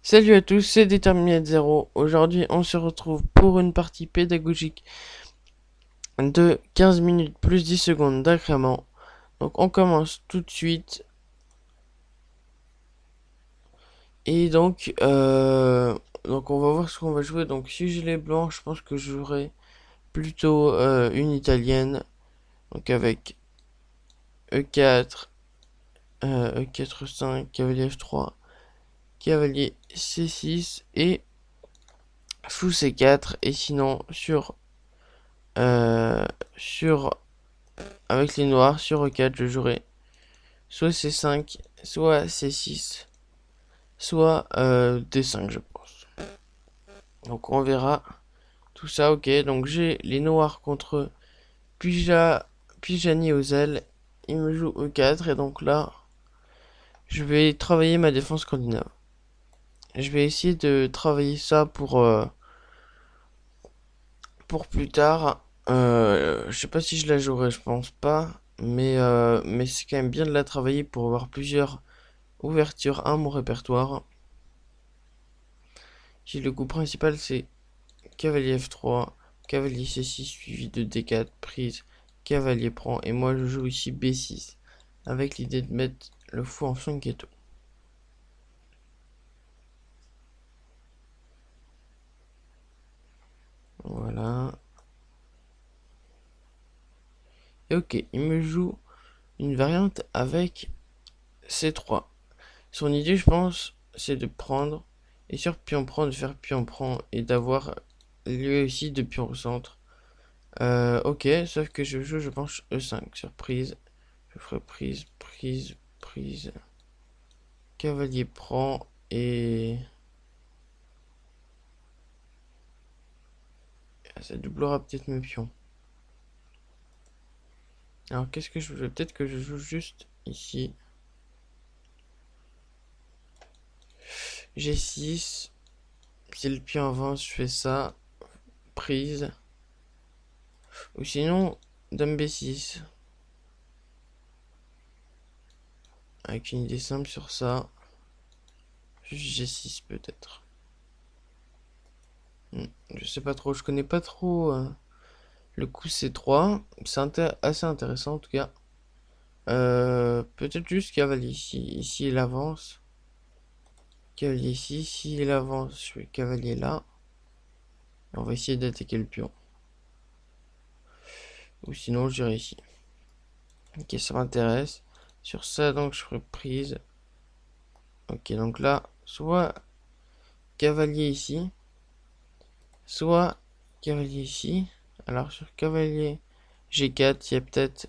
Salut à tous, c'est Déterminé Zéro. Aujourd'hui, on se retrouve pour une partie pédagogique de 15 minutes plus 10 secondes d'incrément. Donc, on commence tout de suite. Et donc on va voir ce qu'on va jouer. Donc, si j'ai les blancs, je pense que je jouerai plutôt une italienne. Donc, avec E4, E4, E5, cavalier F3, cavalier C6 et fou C4. Et sinon, euh, sur avec les noirs sur E4, je jouerai soit C5, soit C6, soit D5, je pense. Donc on verra tout ça, ok. Donc j'ai les noirs contre Pijani aux ailes. Il me joue E4 et donc là, je vais travailler ma défense scandinave. Je vais essayer de travailler ça pour plus tard. Je sais pas si je la jouerai, je pense pas. Mais c'est quand même bien de la travailler pour avoir plusieurs ouvertures à mon répertoire. Si le coup principal c'est cavalier F3, cavalier C6 suivi de D4, prise, cavalier prend, et moi je joue ici B6, avec l'idée de mettre le fou en son ghetto. Voilà. Et ok, il me joue une variante avec C3. Son idée, je pense, c'est de prendre, et sur pion prend, de faire pion prend, et d'avoir lui aussi de pion au centre. Ok, sauf que je joue, je pense, E5 sur prise. Je ferai prise, prise, prise. Cavalier prend et ça doublera peut-être mes pions. Alors qu'est-ce que je veux? Peut-être que je joue juste ici. G6. Si le pion avance, je fais ça. Prise. Ou sinon, dame B6. Avec une idée simple sur ça. Juste G6 peut-être. Je sais pas trop, je connais pas trop le coup C3. C'est assez intéressant en tout cas. Peut-être juste cavalier ici. Ici il avance. Cavalier ici. S'il avance, je fais cavalier là. Et on va essayer d'attaquer le pion. Ou sinon j'irai ici. Ok, ça m'intéresse. Sur ça, donc je ferai prise. Ok, donc là, soit cavalier ici, soit cavalier ici. Alors sur cavalier G4, il y a peut-être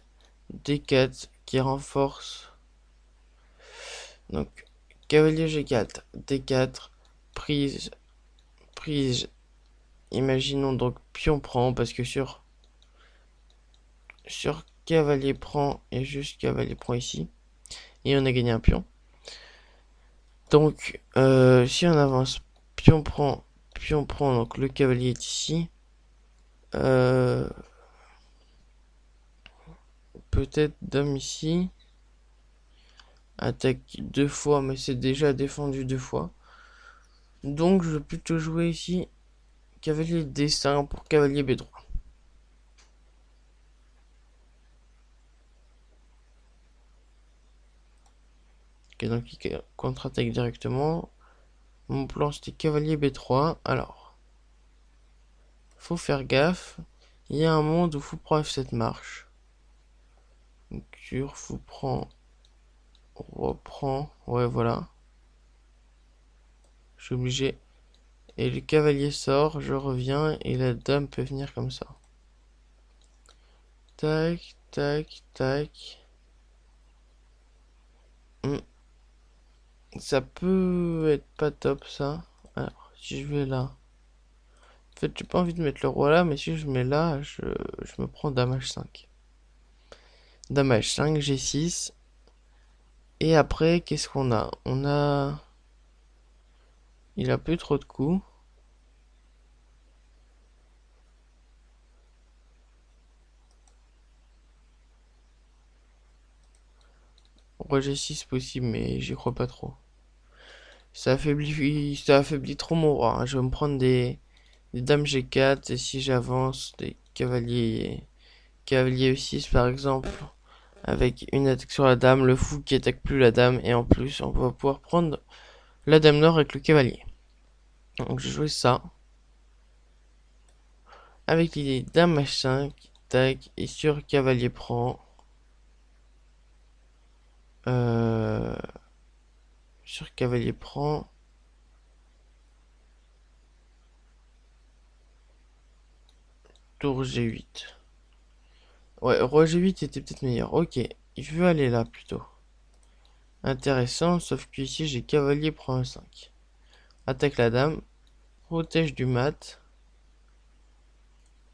D4 qui renforce. Donc cavalier G4, D4, prise, prise. Imaginons donc pion prend parce que sur cavalier prend et juste cavalier prend ici. Et on a gagné un pion. Donc si on avance, pion prend, donc le cavalier est ici. Euh, Peut-être dame ici. Attaque deux fois, mais c'est déjà défendu deux fois. Donc je vais plutôt jouer ici cavalier D5 pour cavalier B3. Ok, donc il contre-attaque directement. Mon plan c'était cavalier B3. Alors, faut faire gaffe. Il y a un monde où fou prend F7 marche. Donc sur fou prend, reprend. Ouais, voilà. Je suis obligé. Et le cavalier sort, je reviens et la dame peut venir comme ça. Tac, tac, tac. Hmm. Ça peut être pas top ça. Alors, si je vais là. En fait, j'ai pas envie de mettre le roi là, mais si je mets là, je me prends dame H5. Dame H5, G6. Et après, qu'est-ce qu'on a? On a. Il a plus trop de coups. Roi G6 possible, mais j'y crois pas trop. Ça affaiblit trop mon roi, hein. Je vais me prendre des dames G4 et si j'avance, des cavaliers E6 par exemple, avec une attaque sur la dame, le fou qui attaque plus la dame et en plus on va pouvoir prendre la dame nord avec le cavalier. Donc je jouais ça avec l'idée dame H5, tac, et sur cavalier prend. Euh, sur cavalier prend. Tour G8. Ouais, roi G8 était peut-être meilleur. Ok, il veut aller là plutôt. Intéressant, sauf que ici j'ai cavalier prend un 5. Attaque la dame, protège du mat.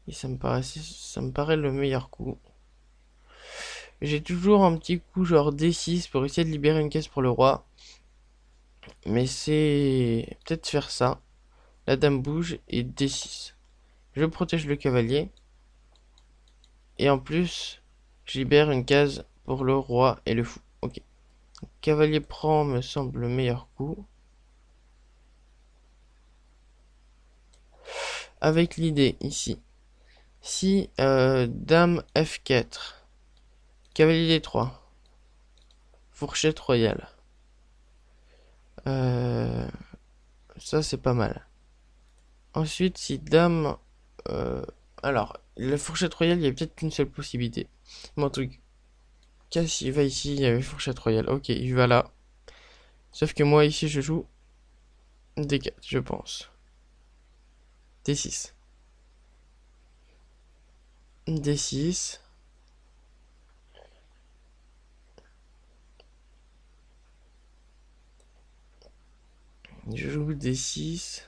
Et ça me paraît le meilleur coup. J'ai toujours un petit coup genre D6 pour essayer de libérer une caisse pour le roi. Mais c'est peut-être faire ça. La dame bouge et D6. Je protège le cavalier. Et en plus, je libère une case pour le roi et le fou. Ok. Cavalier prend me semble le meilleur coup. Avec l'idée ici. Si dame F4, cavalier D3, fourchette royale. Euh, Ça c'est pas mal. Ensuite, si dame... euh, alors, la fourchette royale, il y a peut-être qu'une seule possibilité. Mais en tout cas, s'il va ici, il y avait fourchette royale. Ok, il va là. Sauf que moi, ici, je joue D4, je pense. D6. D6. Je joue D6.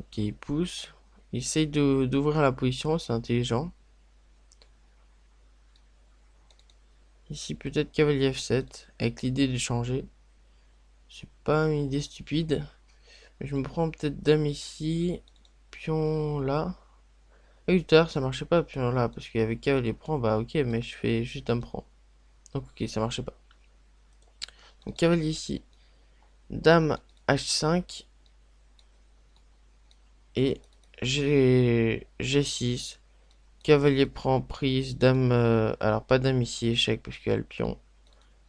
Ok, il pousse. Il essaye d'ouvrir la position, c'est intelligent. Ici, peut-être cavalier F7, avec l'idée d'échanger. C'est pas une idée stupide. Mais je me prends peut-être dame ici, pion là. Et tout à l'heure, ça marchait pas, pion là, parce qu'il y avait cavalier prend, bah ok, mais je fais juste dame prend. Donc ok, ça marchait pas. Donc cavalier ici, dame H5, et G6. Cavalier prend prise, dame... alors pas dame ici, échec, parce qu'il y a le pion.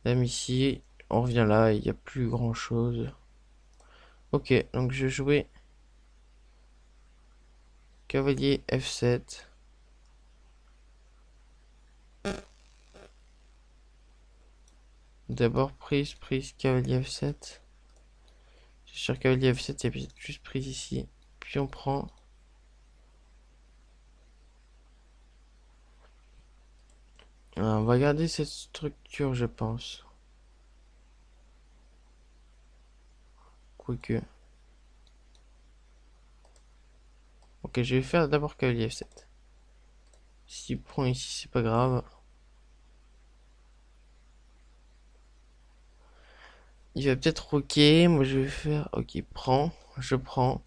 Dame ici, on revient là, il n'y a plus grand chose. Ok, donc je jouais cavalier F7. D'abord prise, cavalier F7. Sur cavalier F7, il y a peut-être juste prise ici. Puis on prend. On va garder cette structure, je pense. Quoique. Ok, je vais faire d'abord cavalier F7. S'il prend ici, c'est pas grave. Il va peut-être roquer. Moi, je vais faire. Ok, prend. Je prends.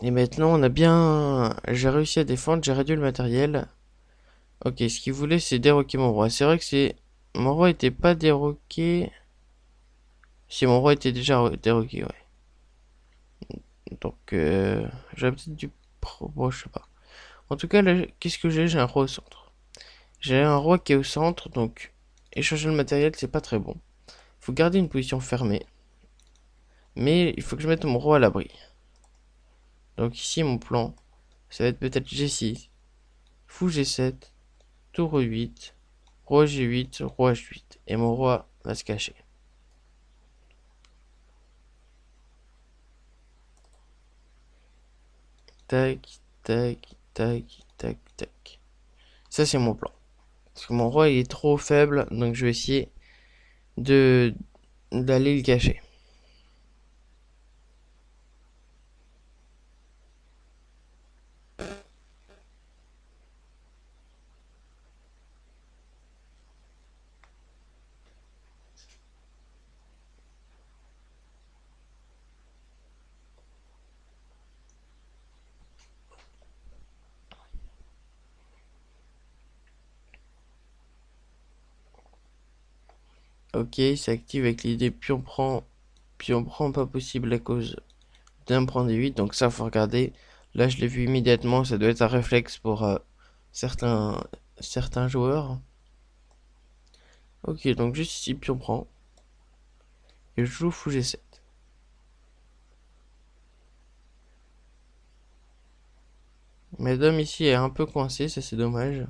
Et maintenant, on a bien. J'ai réussi à défendre. J'ai réduit le matériel. Ok, ce qu'il voulait, c'est déroquer mon roi. C'est vrai que c'est. Mon roi était pas déroqué. Si mon roi était déjà déroqué, ouais. Donc, j'aurais peut-être dû. Bon, je sais pas. En tout cas, là, qu'est-ce que j'ai? J'ai un roi au centre. J'ai un roi qui est au centre, donc échanger le matériel, c'est pas très bon. Faut garder une position fermée. Mais il faut que je mette mon roi à l'abri. Donc ici, mon plan, ça va être peut-être G6, fou G7, tour E8, roi G8, roi H8. Et mon roi va se cacher. Tac, tac, tac, tac, tac. Ça, c'est mon plan. Parce que mon roi, il est trop faible, donc je vais essayer de d'aller le cacher. Ok, il s'active avec l'idée pion prend pas possible à cause d'un prend D8, donc ça faut regarder. Là je l'ai vu immédiatement, ça doit être un réflexe pour certains, certains joueurs. Ok, donc juste ici pion prend. Et je joue fou G7. Ma dame ici est un peu coincée, ça c'est dommage.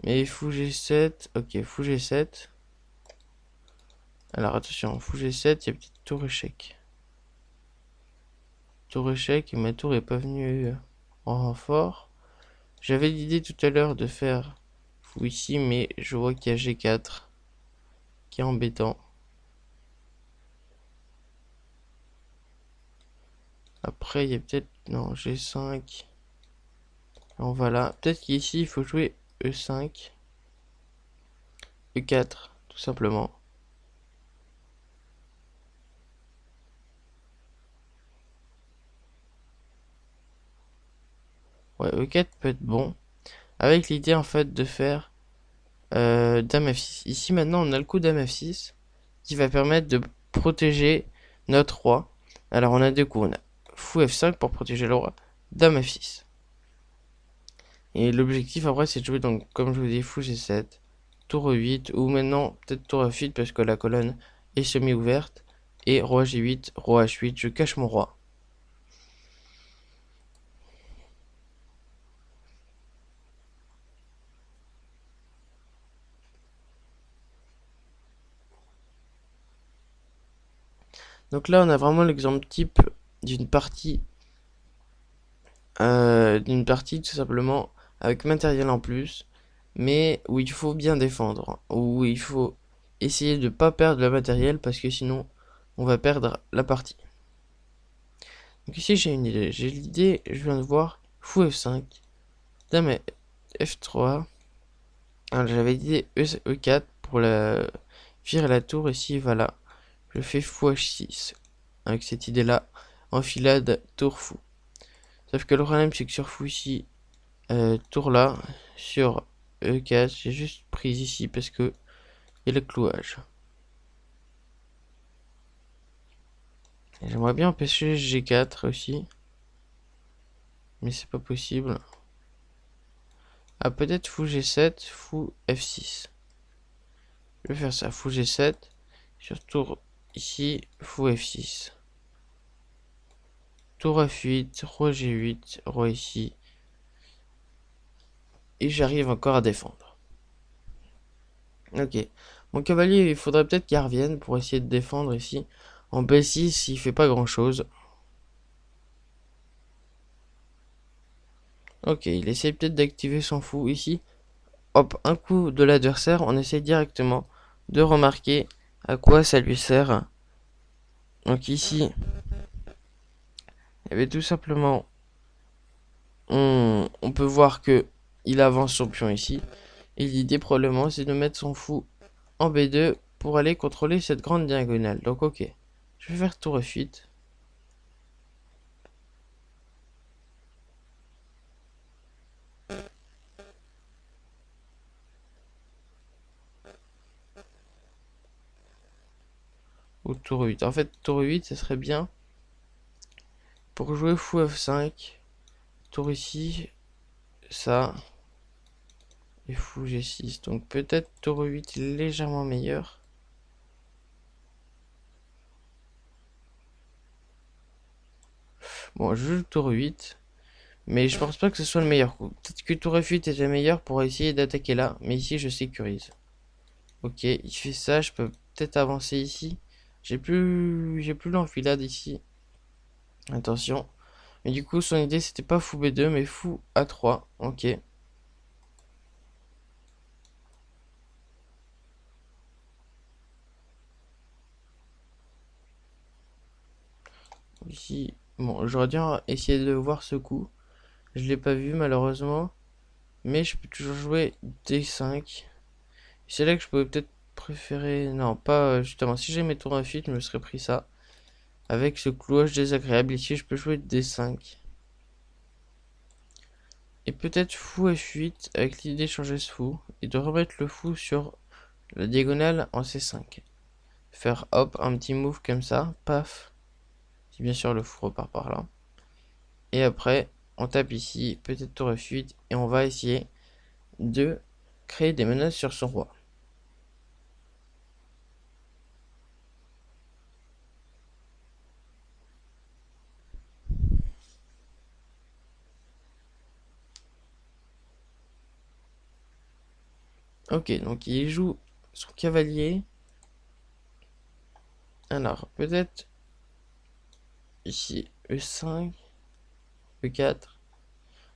Mais fou G7, ok, fou G7. Alors attention, fou G7, il y a petite tour échec. Tour échec et ma tour est pas venue en renfort. J'avais l'idée tout à l'heure de faire fou ici, mais je vois qu'il y a G4 qui est embêtant. Après, il y a peut-être... Non, G5. Donc voilà. Peut-être qu'ici, il faut jouer E5. E4, tout simplement. Ouais, E4 peut être bon. Avec l'idée, en fait, de faire Dame F6. Ici, maintenant, on a le coup Dame F6 qui va permettre de protéger notre roi. Alors, on a deux coups. On a fou F5 pour protéger le roi. Dame F6. Et l'objectif après c'est de jouer donc comme je vous dis fou G7, tour E8 ou maintenant peut-être tour F8 parce que la colonne est semi-ouverte et roi G8, roi H8, je cache mon roi. Donc là on a vraiment l'exemple type d'une partie tout simplement avec matériel en plus mais où il faut bien défendre, où il faut essayer de ne pas perdre le matériel parce que sinon on va perdre la partie. Donc ici j'ai une idée, j'ai l'idée, je viens de voir fou F5, dame F3. Alors j'avais dit E4 pour la virer la tour. Ici voilà, je fais fou H6 avec cette idée là, enfilade tour fou. Sauf que le problème c'est que sur fou ici, tour là, sur E4, j'ai juste pris ici parce que il y a le clouage. J'aimerais bien empêcher G4 aussi, mais c'est pas possible. Ah peut-être fou G7, fou F6. Je vais faire ça, fou G7, sur tour ici, fou F6. Tour F8, roi G8, roi ici. Et j'arrive encore à défendre. Ok. Mon cavalier, il faudrait peut-être qu'il revienne pour essayer de défendre ici. En B6, il fait pas grand-chose. Ok, il essaye peut-être d'activer son fou ici. Hop, un coup de l'adversaire, on essaie directement de remarquer à quoi ça lui sert. Donc ici, il y avait tout simplement... On peut voir que il avance son pion ici. Et l'idée probablement c'est de mettre son fou en B2 pour aller contrôler cette grande diagonale. Donc ok, je vais faire tour F8. Ou tour 8. En fait, tour 8, ça serait bien pour jouer fou F5. Tour ici, ça. Et fou G6. Donc peut-être tour 8 légèrement meilleur. Bon, je joue tour 8. Mais je pense pas que ce soit le meilleur coup. Peut-être que tour F8 était meilleur pour essayer d'attaquer là. Mais ici, je sécurise. Ok, il fait ça. Je peux peut-être avancer ici. J'ai plus l'enfilade ici. Attention. Mais du coup, son idée, c'était pas fou B2, mais fou A3. Ok. Ici, bon, j'aurais dû essayer de voir ce coup. Je l'ai pas vu, malheureusement. Mais je peux toujours jouer D5. C'est là que je pouvais peut-être préférer... Non, pas justement. Si j'ai mes tours à fuite, je me serais pris ça. Avec ce clouage désagréable ici, je peux jouer D5. Et peut-être fou F8 avec l'idée de changer ce fou. Et de remettre le fou sur la diagonale en C5. Faire hop, un petit move comme ça, paf. Si bien sûr le fou repart par là. Et après, on tape ici, peut-être tour F8, et on va essayer de créer des menaces sur son roi. Ok, donc il joue son cavalier. Alors, peut-être ici E5, E4.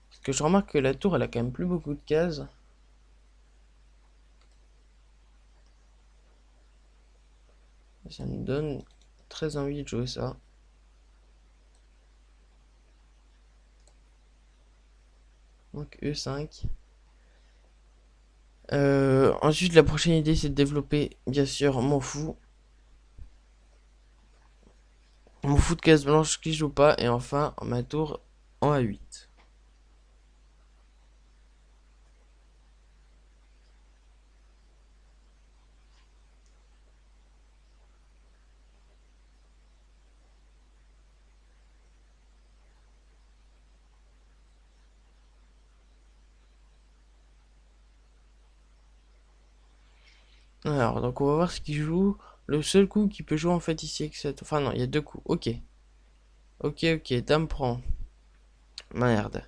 Parce que je remarque que la tour, elle a quand même plus beaucoup de cases. Ça me donne très envie de jouer ça. Donc E5. Ensuite, la prochaine idée, c'est de développer, bien sûr, mon fou. Mon fou de case blanche qui joue pas. Et enfin, ma tour en A8. Alors, donc on va voir ce qu'il joue. Le seul coup qu'il peut jouer en fait ici avec cette... Enfin non, il y a deux coups. Ok. Ok, dame prend. Merde.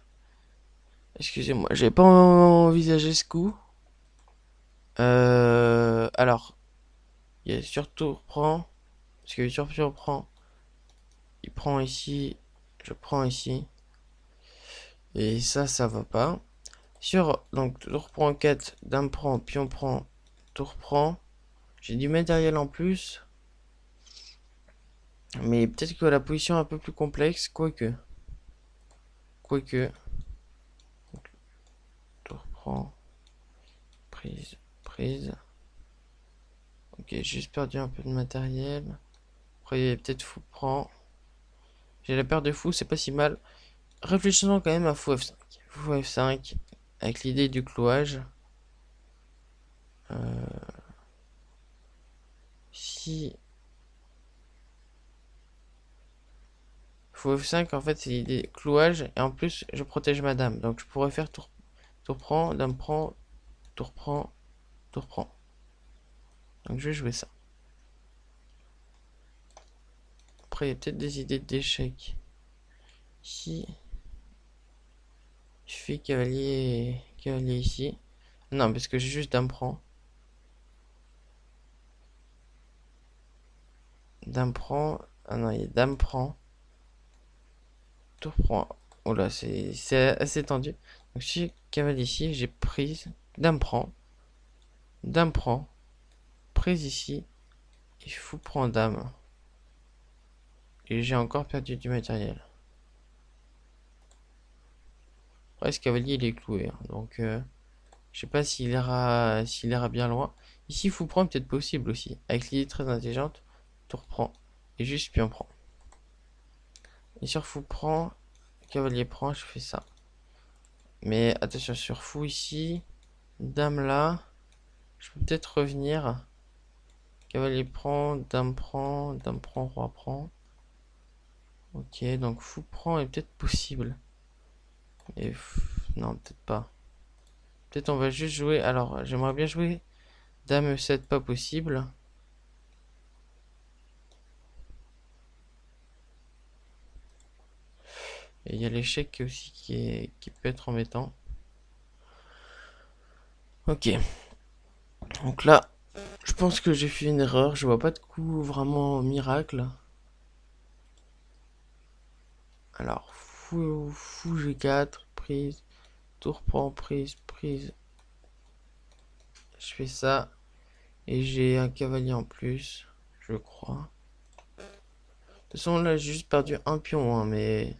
Excusez-moi, j'ai pas envisagé ce coup. Alors, il y a surtout prend. Parce que surtout prend. Il prend ici. Je prends ici. Et ça va pas. Sur, donc, tour prend 4, dame prend, pion prend, tour prend. J'ai du matériel en plus. Mais peut-être que la position est un peu plus complexe. Quoique. Tour prend. Prise. Ok, j'ai juste perdu un peu de matériel. Après, il y a peut-être fou prend. J'ai la paire de fou, c'est pas si mal. Réfléchissons quand même à fou F5. Fou F5, avec l'idée du clouage. Si fou F5, en fait, c'est l'idée clouage. Et en plus, je protège ma dame. Donc, je pourrais faire tour prend, dame prend, tour prend, tour prend. Donc, je vais jouer ça. Après, il y a peut-être des idées d'échec. Ici, je fais cavalier ici. Non, parce que j'ai juste dame prend. Dame prend. Ah non, il y a dame prend. Tour prend. Oh là, c'est assez tendu. Donc si cavalier ici, j'ai prise. Dame prend. Dame prend. Prise ici. Et fou prend dame. Et j'ai encore perdu du matériel. Après, ce cavalier, il est cloué, hein. Donc, je sais pas s'il ira bien loin. Ici, fou prend peut-être possible aussi. Avec l'idée très intelligente. Tour prend. Et juste pion prend. Et sur fou prend. Cavalier prend, je fais ça. Mais attention sur fou ici. Dame là. Je peux peut-être revenir. Cavalier prend, dame prend, roi prend. Ok, donc fou prend est peut-être possible. Et non, peut-être pas. Peut-être on va juste jouer. Alors, j'aimerais bien jouer dame E7, pas possible. Et il y a l'échec aussi qui peut être embêtant. Ok. Donc là, je pense que j'ai fait une erreur. Je vois pas de coup vraiment miracle. Alors, fou G4, prise, tour prend, prise. Je fais ça. Et j'ai un cavalier en plus, je crois. De toute façon, là, j'ai juste perdu un pion, hein, mais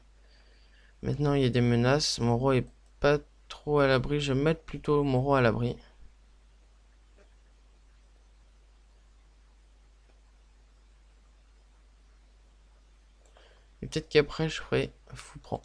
maintenant il y a des menaces. Mon roi est pas trop à l'abri. Je vais mettre plutôt mon roi à l'abri. Et peut-être qu'après, je ferai fou prend.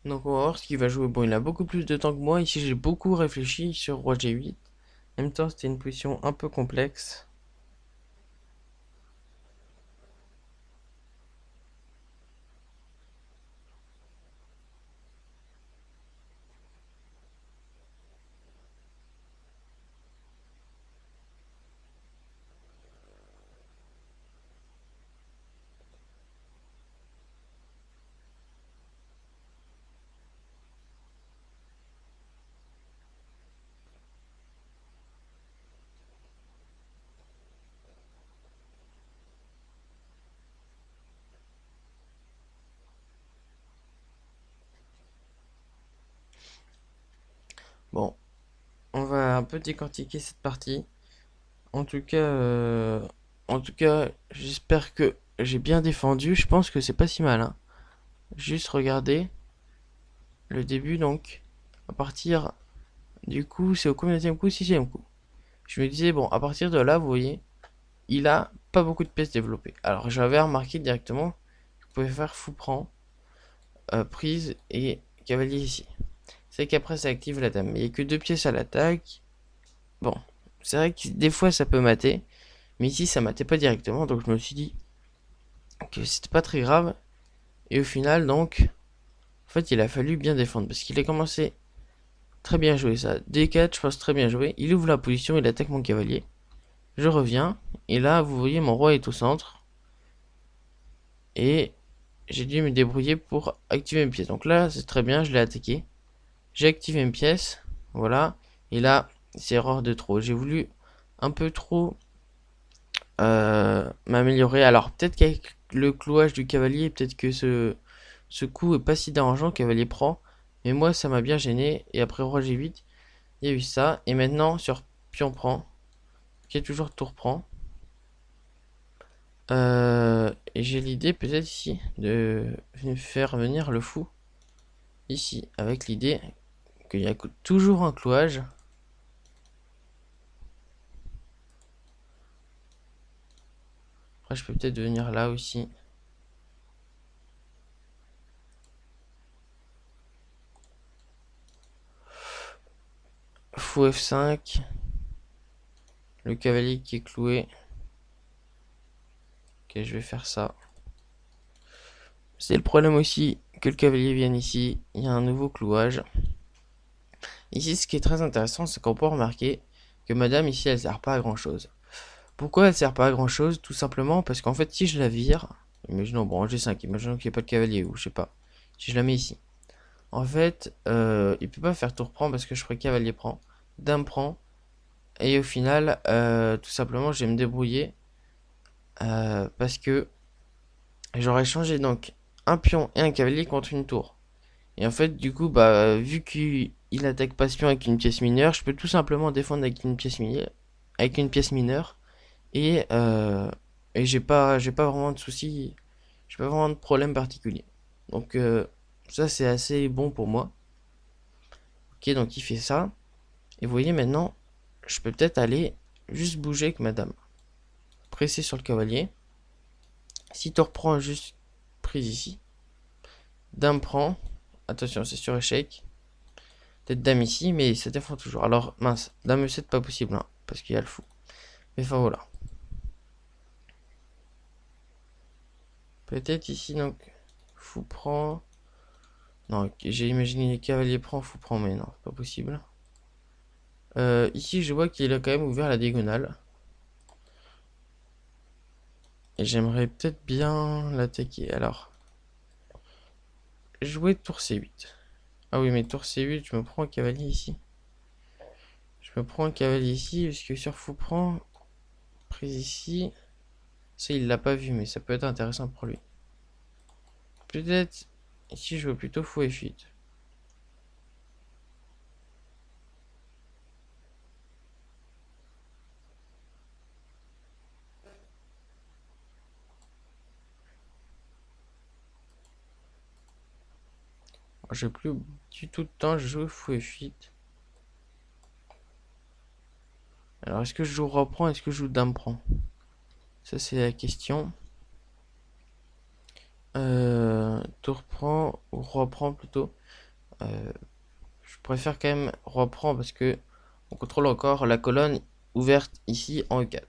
Donc on va voir ce qu'il va jouer. Bon, il a beaucoup plus de temps que moi. Ici, j'ai beaucoup réfléchi sur roi G8. En même temps, c'était une position un peu complexe. Bon, on va un peu décortiquer cette partie. En tout cas, j'espère que j'ai bien défendu. Je pense que c'est pas si mal, hein. Juste regarder le début, donc à partir du coup, c'est au combienième coup, sixième coup. Je me disais bon, à partir de là, vous voyez, il a pas beaucoup de pièces développées. Alors j'avais remarqué directement, je pouvais faire fou prend, prise et cavalier ici. C'est qu'après ça active la dame. Il n'y a que deux pièces à l'attaque. Bon, c'est vrai que des fois ça peut mater, mais ici ça matait pas directement, donc je me suis dit que c'était pas très grave. Et au final, donc, en fait, il a fallu bien défendre parce qu'il a commencé très bien joué ça. D4, je pense très bien joué. Il ouvre la position, il attaque mon cavalier. Je reviens, et là, vous voyez, mon roi est au centre. Et j'ai dû me débrouiller pour activer une pièce. Donc là, c'est très bien, je l'ai attaqué. J'ai activé une pièce, voilà. Et là, c'est erreur de trop. J'ai voulu un peu trop m'améliorer. Alors peut-être qu'avec le clouage du cavalier, peut-être que ce coup est pas si dérangeant, le cavalier prend. Mais moi, ça m'a bien gêné. Et après roi G8, il y a eu ça. Et maintenant, sur pion prend, qui est toujours tour prend. Et j'ai l'idée peut-être ici de faire venir le fou ici, avec l'idée qu'il y a toujours un clouage. Après, je peux peut-être venir là aussi. Fou F5. Le cavalier qui est cloué. Ok, je vais faire ça. C'est le problème aussi que le cavalier vienne ici. Il y a un nouveau clouage. Ici, ce qui est très intéressant, c'est qu'on peut remarquer que madame ici, elle sert pas à grand chose. Pourquoi elle sert pas à grand chose? Tout simplement parce qu'en fait, si je la vire, imaginons, bon, G5, imaginons qu'il n'y ait pas de cavalier ou je sais pas. Si je la mets ici, en fait, il peut pas faire tour prend parce que je ferai cavalier prend, dame prend, et au final, tout simplement, je vais me débrouiller parce que j'aurais changé donc un pion et un cavalier contre une tour. Et en fait, du coup, bah, vu qu'il attaque pas ce pion avec une pièce mineure, je peux tout simplement défendre avec une pièce mineure. Et, j'ai pas vraiment de soucis, j'ai pas vraiment de problème particulier. Donc, ça, c'est assez bon pour moi. Ok, donc il fait ça. Et vous voyez maintenant, je peux peut-être aller juste bouger avec madame. Presser sur le cavalier. Si tu reprends juste prise ici. Dame prend. Attention, c'est sur échec. Peut-être dame ici, mais ça défend toujours. Alors, mince, dame E7, pas possible, hein, parce qu'il y a le fou. Mais enfin, voilà. Peut-être ici, donc, fou prend. Non, j'ai imaginé cavalier prend, fou prend, mais non, c'est pas possible. Ici, je vois qu'il a quand même ouvert la diagonale. Et j'aimerais peut-être bien l'attaquer. Alors, jouer tour C8. Ah oui, mais tour C8, je me prends un cavalier ici. Je me prends un cavalier ici, parce que sur fou prend, prise ici. Ça, il l'a pas vu, mais ça peut être intéressant pour lui. Peut-être ici, je veux plutôt fou F8. J'ai plus du tout de temps, je joue fou F8. Alors, est-ce que je joue reprend, est-ce que je joue dame prend? Ça, c'est la question. tour prend, ou roi prend plutôt. Je préfère quand même roi prend parce que on contrôle encore la colonne ouverte ici en E4.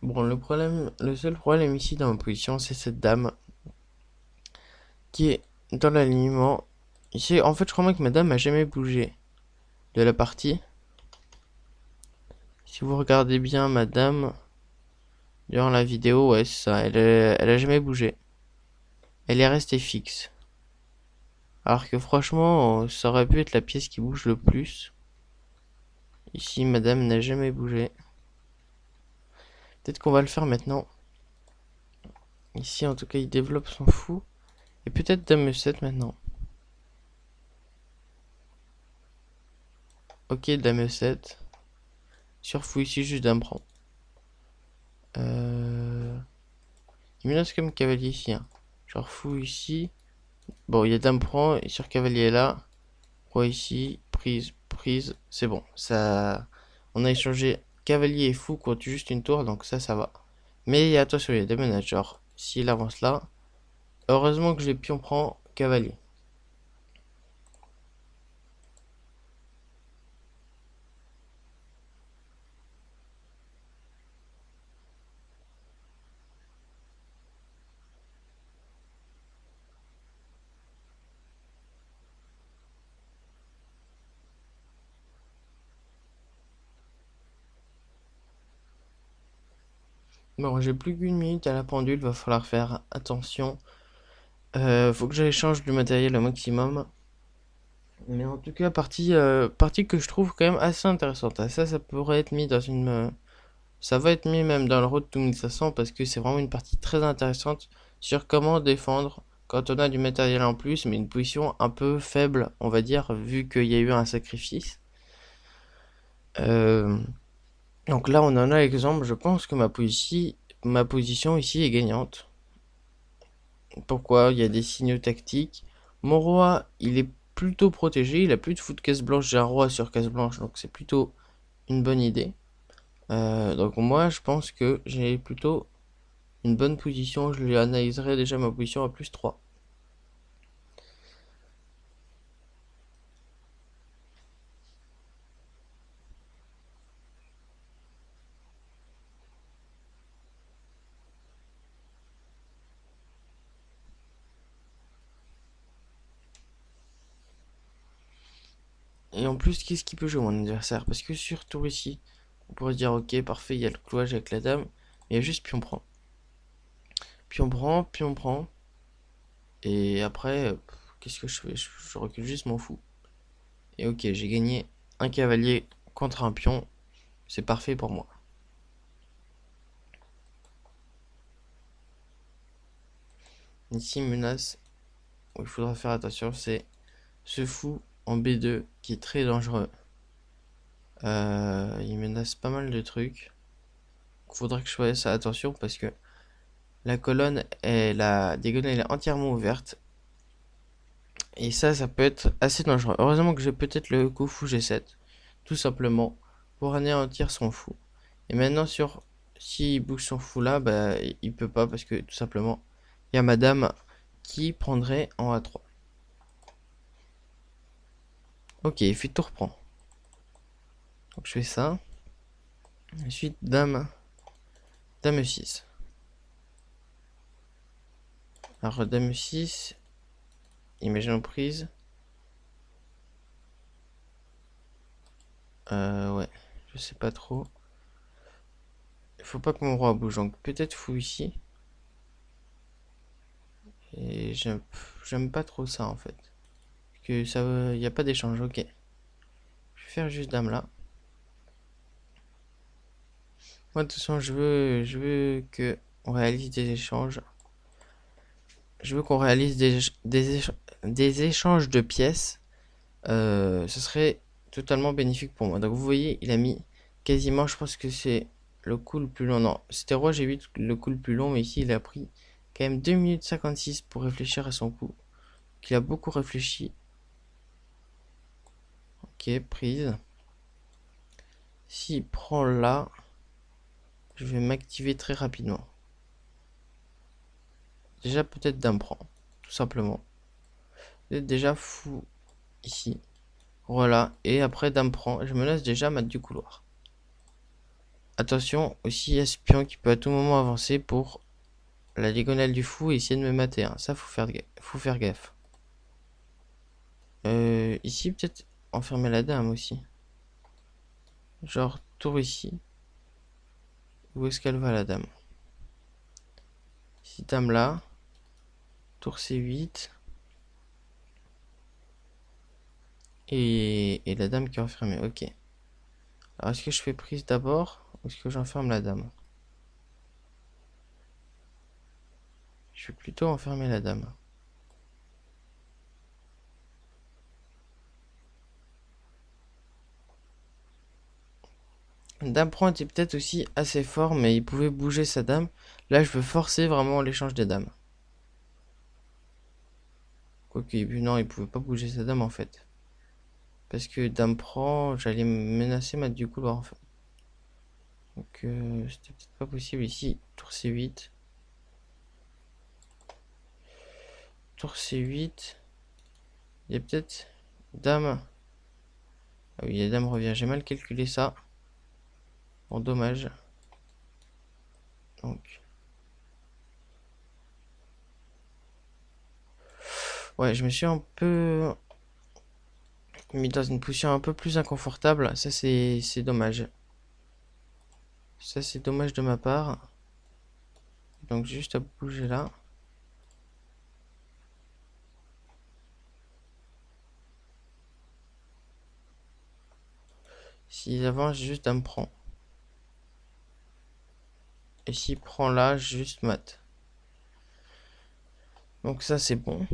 Bon, le seul problème ici dans ma position, c'est cette dame qui est dans l'alignement. Ici, en fait, je crois moi que ma dame a jamais bougé de la partie. Si vous regardez bien ma dame durant la vidéo, ouais, c'est ça, elle a jamais bougé. Elle est restée fixe. Alors que franchement, ça aurait pu être la pièce qui bouge le plus. Ici, madame n'a jamais bougé. Peut-être qu'on va le faire maintenant. Ici, en tout cas, il développe son fou. Et peut-être dame E7 maintenant. Ok, dame E7. Sur fou ici, juste dame prend. Il menace comme cavalier ici. Hein. Genre fou ici. Bon, il y a dame prend. Et sur cavalier là. Roi ici. Prise, prise. C'est bon. Ça... On a échangé cavalier et fou contre juste une tour. Donc ça va. Mais attention, il y a des menaces. Genre, s'il avance là. Heureusement que j'ai pion prend cavalier. Bon, j'ai plus qu'une minute à la pendule, va falloir faire attention. Faut que j'échange du matériel au maximum. Mais en tout cas, partie que je trouve quand même assez intéressante. Ah, ça pourrait être mis dans une. Ça va être mis même dans le Road to 1500 parce que c'est vraiment une partie très intéressante sur comment défendre quand on a du matériel en plus, mais une position un peu faible, on va dire, vu qu'il y a eu un sacrifice. Euh, donc là, on en a l'exemple. Je pense que ma position ici est gagnante. Pourquoi? Il y a des signaux tactiques. Mon roi, il est plutôt protégé. Il a plus de fou de caisse blanche. J'ai un roi sur caisse blanche, donc c'est plutôt une bonne idée. Donc moi, je pense que j'ai plutôt une bonne position. Je lui analyserai déjà ma position à plus 3. Et en plus, qu'est-ce qu'il peut jouer mon adversaire? Parce que sur tour ici, on pourrait dire ok, parfait, il y a le clouage avec la dame. Mais il y a juste pion prend. Pion prend, pion prend. Et après, qu'est-ce que je fais? Je recule juste mon fou. Et ok, j'ai gagné un cavalier contre un pion. C'est parfait pour moi. Ici, menace où il faudra faire attention, c'est ce fou en B2 qui est très dangereux. Il menace pas mal de trucs. Il faudra que je fasse attention parce que la colonne est la diagonale est entièrement ouverte. Et ça peut être assez dangereux. Heureusement que j'ai peut-être le coup fou G7. Tout simplement pour anéantir son fou. Et maintenant s'il bouge son fou là, bah il peut pas parce que tout simplement il y a madame qui prendrait en A3. Ok, puis tout reprend. Donc je fais ça. Ensuite dame E6. Alors dame E6. Imaginons prise. Ouais, je sais pas trop. Il faut pas que mon roi bouge, donc peut-être fou ici. Et j'aime pas trop ça en fait. Que ça, y a pas d'échange, ok. Je vais faire juste dame là. Moi de toute façon je veux que on réalise des échanges. Je veux qu'on réalise des échanges de pièces. Ce serait totalement bénéfique pour moi. Donc vous voyez, il a mis quasiment, je pense que c'est le coup le plus long. Non, c'était roi G8 le coup le plus long, mais ici il a pris quand même 2 minutes 56 pour réfléchir à son coup. Il a beaucoup réfléchi. Ok, prise. S'il prend là, je vais m'activer très rapidement. Déjà peut-être dame prend, tout simplement. Peut-être déjà fou ici. Voilà, et après dame prend, je me laisse déjà mettre du couloir. Attention aussi, il y a ce pion qui peut à tout moment avancer pour la diagonale du fou et essayer de me mater. Hein. Ça, faut faire gaffe. Ici, peut-être enfermer la dame aussi. Genre, tour ici. Où est-ce qu'elle va, la dame? Ici, dame là. Tour C8. Et la dame qui est enfermée. Ok. Alors, est-ce que je fais prise d'abord ou est-ce que j'enferme la dame? Je vais plutôt enfermer la dame. Dame prend était peut-être aussi assez fort, mais il pouvait bouger sa dame. Là, je veux forcer vraiment l'échange des dames. Quoique, non, il pouvait pas bouger sa dame en fait. Parce que dame prend, j'allais menacer mettre du couloir en fait. Donc, c'était peut-être pas possible ici. Tour C8. Tour C8. Il y a peut-être dame. Ah oui, la dame revient. J'ai mal calculé ça. Bon, dommage. Donc. Ouais, je me suis un peu mis dans une position un peu plus inconfortable. Ça, c'est dommage. Ça, c'est dommage de ma part. Donc, juste à bouger là. S'il avance, juste dame prend. Et s'il prend là, juste mat. Donc ça, c'est bon.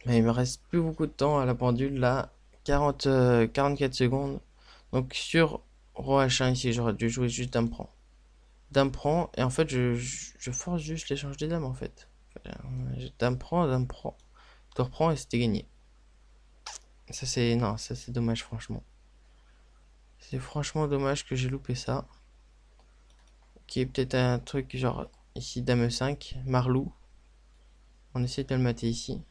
Mais il me reste plus beaucoup de temps à la pendule là. 44 secondes. Donc sur roi H1 ici, j'aurais dû jouer juste dame prend. Dame prend, et en fait, je force juste l'échange des dames en fait. Dame prend. Tu reprends et c'était gagné. Ça c'est. Non, ça c'est dommage franchement. C'est franchement dommage que j'ai loupé ça. Ok, peut-être un truc genre ici dame 5, Marlou. On essaie de le mater ici.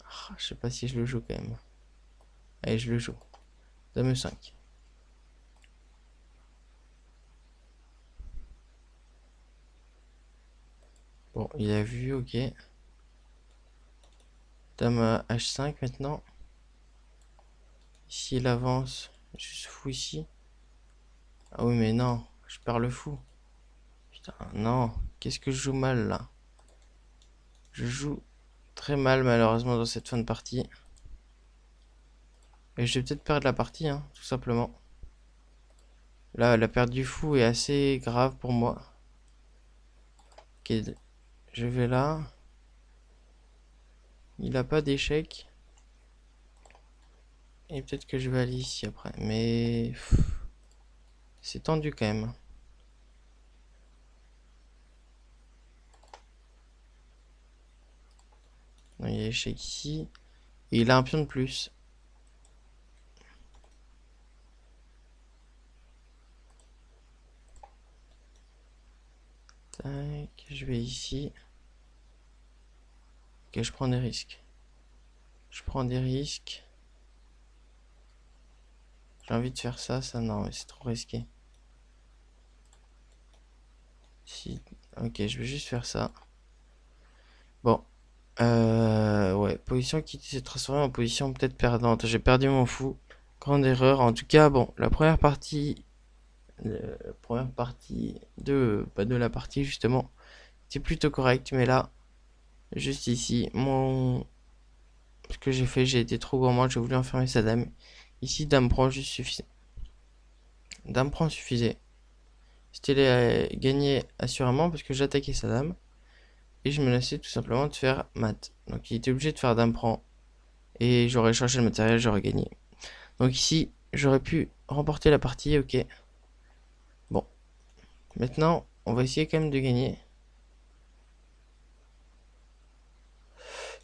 Ah, je sais pas si je le joue quand même. Allez, je le joue. Dame 5. Bon, il a vu, ok. Dame H5 maintenant. Ici, il avance. Juste fou ici. Ah oui, mais non. Je perds le fou. Putain, non. Qu'est-ce que je joue mal là? Je joue très mal malheureusement dans cette fin de partie. Et je vais peut-être perdre la partie, hein, tout simplement. Là, la perte du fou est assez grave pour moi. Ok, je vais là. Il a pas d'échec. Et peut-être que je vais aller ici après. Mais c'est tendu quand même. Non, il y a échec ici. Et il a un pion de plus. Tac, je vais ici. Ok, je prends des risques. Je prends des risques. J'ai envie de faire ça, ça non, c'est trop risqué. Si... Ok, je vais juste faire ça. Bon. Ouais, position qui s'est transformée en position peut-être perdante. J'ai perdu mon fou. Grande erreur. En tout cas, bon, la première partie... La première partie de... Pas de la partie, justement. C'est plutôt correct, mais là... Juste ici, ce que j'ai fait, j'ai été trop gourmand, j'ai voulu enfermer sa dame. Ici, dame prend juste suffisait. Dame prend suffisait. Stélé a gagné assurément parce que j'attaquais sa dame. Et je menaçais tout simplement de faire mat. Donc il était obligé de faire dame prend. Et j'aurais cherché le matériel, j'aurais gagné. Donc ici, j'aurais pu remporter la partie, ok. Bon. Maintenant, on va essayer quand même de gagner.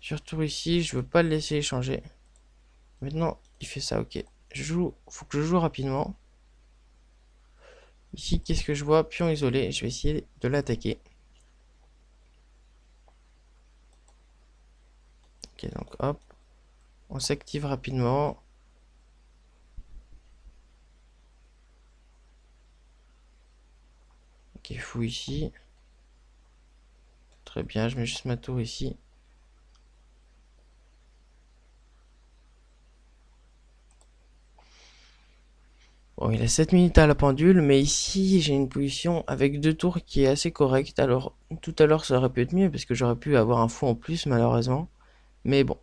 Surtout ici, je veux pas le laisser échanger. Maintenant, il fait ça, ok. Faut que je joue rapidement. Ici, qu'est-ce que je vois? Pion isolé, je vais essayer de l'attaquer. Ok, donc hop. On s'active rapidement. Ok, fou ici. Très bien, je mets juste ma tour ici. Bon, il a 7 minutes à la pendule, mais ici j'ai une position avec 2 tours qui est assez correcte. Alors, tout à l'heure ça aurait pu être mieux parce que j'aurais pu avoir un fou en plus, malheureusement. Mais bon.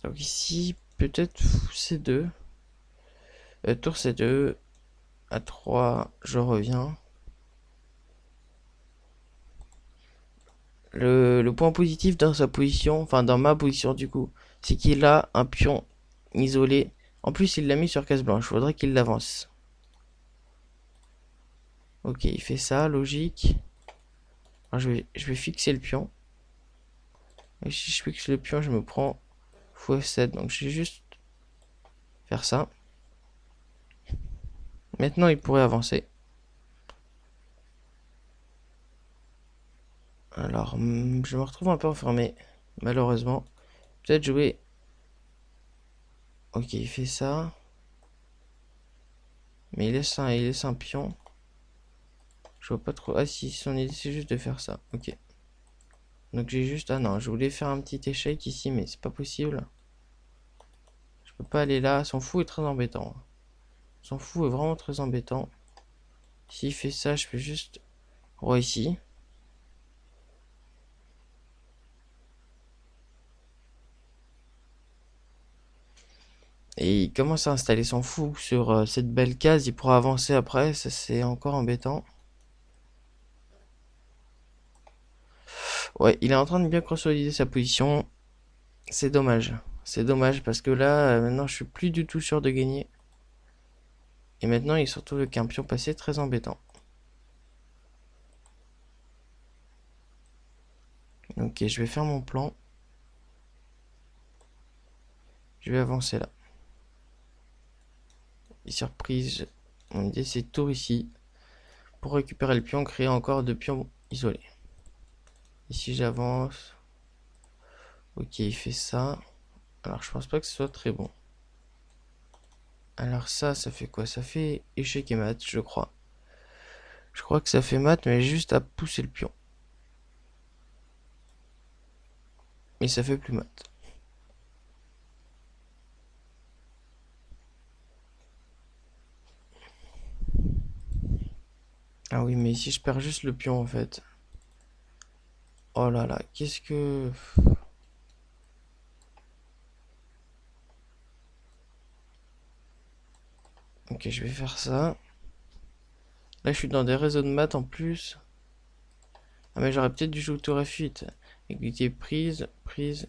Donc ici, peut-être fou C2. Tour C2. À 3, je reviens. Le point positif dans sa position, enfin dans ma position du coup, c'est qu'il a un pion isolé. En plus, il l'a mis sur case blanche. Faudrait qu'il l'avance. Ok, il fait ça, logique. Alors, je vais fixer le pion. Et si je fixe le pion, je me prends fou F7. Donc je vais juste faire ça. Maintenant, il pourrait avancer. Alors, je me retrouve un peu enfermé, malheureusement. Peut-être jouer. Ok, il fait ça. Mais il laisse un pion. Je vois pas trop. Ah si, son idée c'est juste de faire ça. Ok. Donc j'ai juste... Ah non, je voulais faire un petit échec ici, mais c'est pas possible. Je peux pas aller là. Son fou est très embêtant. Son fou est vraiment très embêtant. S'il fait ça, je peux juste... Roi ici. Et il commence à installer son fou sur cette belle case. Il pourra avancer après. Ça, c'est encore embêtant. Ouais, il est en train de bien consolider sa position. C'est dommage. C'est dommage parce que là, maintenant, je suis plus du tout sûr de gagner. Et maintenant, il se retrouve avec un pion passé très embêtant. Ok, je vais faire mon plan. Je vais avancer là. Et surprise, mon idée c'est tour ici. Pour récupérer le pion, créer encore 2 pions isolés. Ici j'avance. Ok, il fait ça. Alors je pense pas que ce soit très bon. Alors ça fait quoi? Ça fait échec et mat, je crois. Je crois que ça fait mat, mais juste à pousser le pion. Mais ça fait plus mat. Ah oui, mais ici je perds juste le pion en fait. Oh là là, qu'est-ce que... Ok, je vais faire ça. Là, je suis dans des réseaux de maths en plus. Ah, mais j'aurais peut-être dû jouer tour F8. Égalité prise, prise,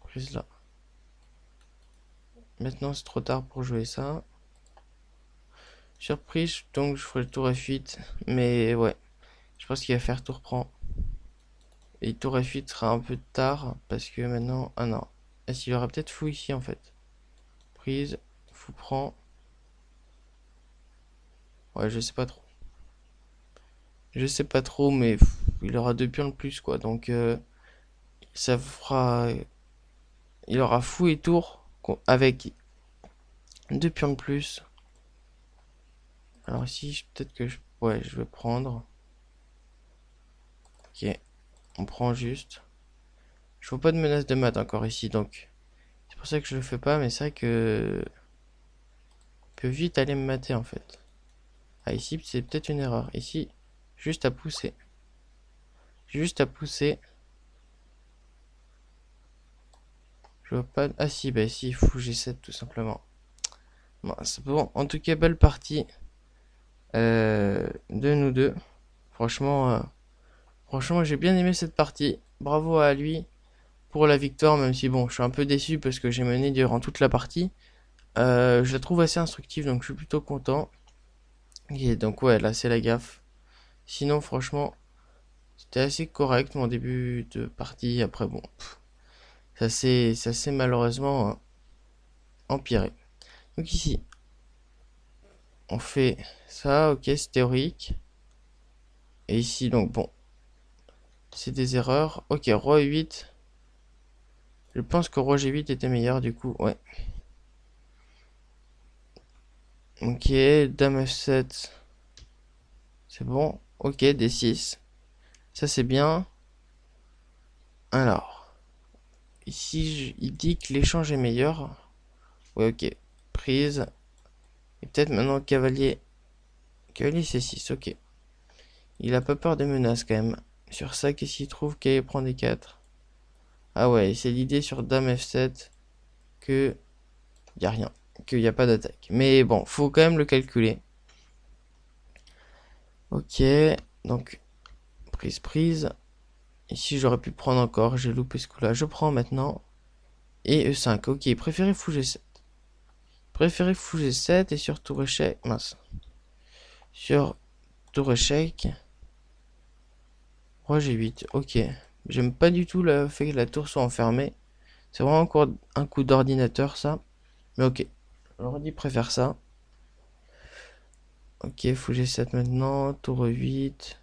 prise là. Maintenant, c'est trop tard pour jouer ça. Surprise, donc je ferai le tour F8. Mais ouais, je pense qu'il va faire tour prend. Et tour F8 sera un peu tard parce que maintenant. Ah non. Est-ce qu'il aura peut-être fou ici en fait? Prise, fou prend. Ouais, je sais pas trop. Je sais pas trop, mais il aura 2 pions de plus quoi. Donc ça fera. Il aura fou et tour avec 2 pions de plus. Alors ici, peut-être que je... Ouais, je vais prendre. Ok, on prend juste. Je vois pas de menace de mat encore ici, donc c'est pour ça que je le fais pas, mais c'est vrai que peut vite aller me mater en fait. Ah ici, c'est peut-être une erreur. Ici, juste à pousser. Juste à pousser. Je vois pas... Ah si, bah si, fou G7 tout simplement. Bon, c'est bon. En tout cas, belle partie de nous deux. Franchement, franchement, j'ai bien aimé cette partie. Bravo à lui pour la victoire, même si bon, je suis un peu déçu parce que j'ai mené durant toute la partie. Je la trouve assez instructive, donc je suis plutôt content. Et donc ouais, là c'est la gaffe. Sinon, franchement, c'était assez correct mon début de partie. Après bon, ça s'est malheureusement empiré. Donc ici, on fait ça, ok, c'est théorique. Et ici, donc bon, c'est des erreurs. Ok, roi 8. Je pense que roi G8 était meilleur du coup, ouais. Ok, dame F7. C'est bon. Ok, D6. Ça c'est bien. Alors, ici il dit que l'échange est meilleur. Ouais, ok. Prise. Et peut-être maintenant cavalier. Cavalier C6, ok. Il a pas peur des menaces quand même. Sur ça, qu'est-ce qu'il trouve? Cavalier prend des 4. Ah ouais, c'est l'idée sur dame F7 que y a rien. Qu'il n'y a pas d'attaque. Mais bon, faut quand même le calculer. Ok, donc prise. Ici j'aurais pu prendre encore, j'ai loupé ce coup-là. Je prends maintenant. Et E5, ok, préférez fou G7. Préférez fou G7 et sur tour échec. Mince. Sur tour échec. Roi G8, ok. J'aime pas du tout le fait que la tour soit enfermée. C'est vraiment encore un coup d'ordinateur ça. Mais ok. L'ordi préfère ça. Ok, fou G7 maintenant. Tour E8.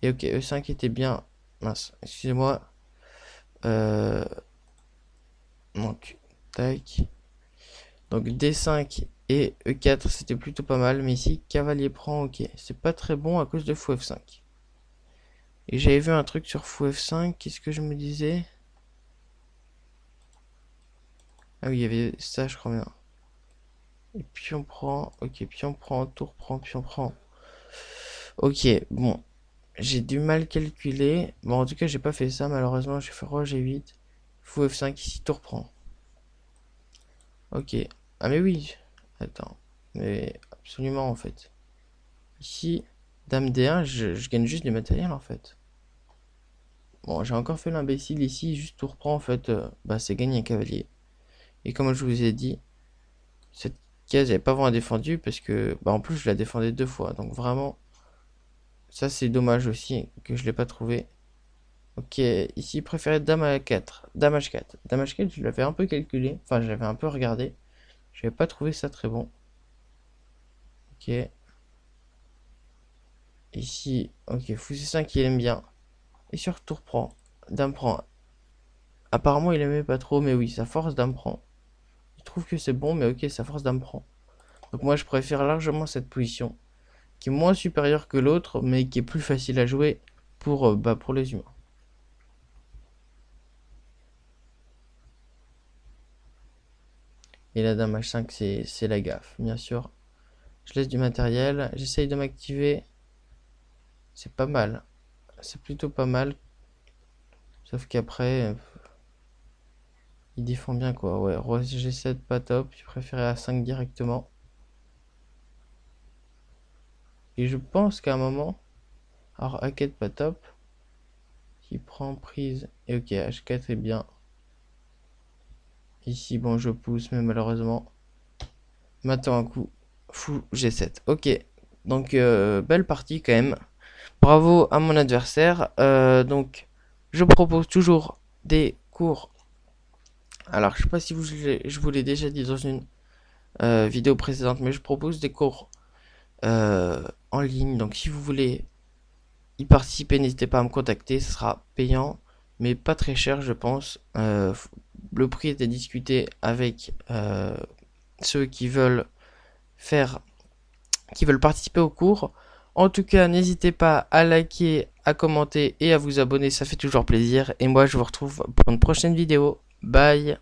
Et ok, E5 était bien. Mince, excusez-moi. Donc, tac. Donc D5 et E4 c'était plutôt pas mal. Mais ici, cavalier prend, ok. C'est pas très bon à cause de fou F5. Et j'avais vu un truc sur fou F5. Qu'est-ce que je me disais? Ah oui, il y avait ça, je crois bien. Et puis on prend. Ok, puis on prend. Tour prend, puis on prend. Ok, bon. J'ai du mal calculer. Bon, en tout cas, j'ai pas fait ça, malheureusement. J'ai fait roi G8. Fou F5, ici, tour prend. Ok. Ah, mais oui. Attends. Mais absolument, en fait. Ici, dame D1, je gagne juste du matériel, en fait. Bon, j'ai encore fait l'imbécile ici. Juste tour prend, en fait. Bah, c'est gagner un cavalier. Et comme je vous ai dit, cette case, j'avais pas vraiment défendu parce que, bah, en plus, je la défendais 2 fois. Donc, vraiment, ça, c'est dommage aussi que je l'ai pas trouvé. Ok, ici, préféré dame à 4. Dame H4. Dame H4, je l'avais un peu calculé. Enfin, j'avais un peu regardé. Je n'avais pas trouvé ça très bon. Ok. Ici, ok, fou C5, il aime bien. Et sur tour prend. Dame prend. Apparemment, il aimait pas trop, mais oui, sa force dame prend. Il trouve que c'est bon, mais ok, sa force dame prend. Donc moi, je préfère largement cette position, qui est moins supérieure que l'autre, mais qui est plus facile à jouer pour les humains. Et la dame H5, c'est la gaffe, bien sûr. Je laisse du matériel, j'essaye de m'activer. C'est pas mal. C'est plutôt pas mal. Sauf qu'après, il défend bien quoi. Ouais, roi G7 pas top. Je préférais A5 directement. Et je pense qu'à un moment, alors A4 pas top. Qui prend prise. Et ok, H4 est bien. Ici, bon, je pousse, mais malheureusement. Maintenant un coup. Fou G7. Ok. Donc, belle partie quand même. Bravo à mon adversaire. Donc, je propose toujours des cours. Alors, je sais pas si je vous l'ai déjà dit dans une vidéo précédente, mais je propose des cours en ligne. Donc, si vous voulez y participer, n'hésitez pas à me contacter. Ce sera payant, mais pas très cher, je pense. Le prix est à discuter avec ceux qui veulent participer au cours. En tout cas, n'hésitez pas à liker, à commenter et à vous abonner, ça fait toujours plaisir. Et moi, je vous retrouve pour une prochaine vidéo. Bye!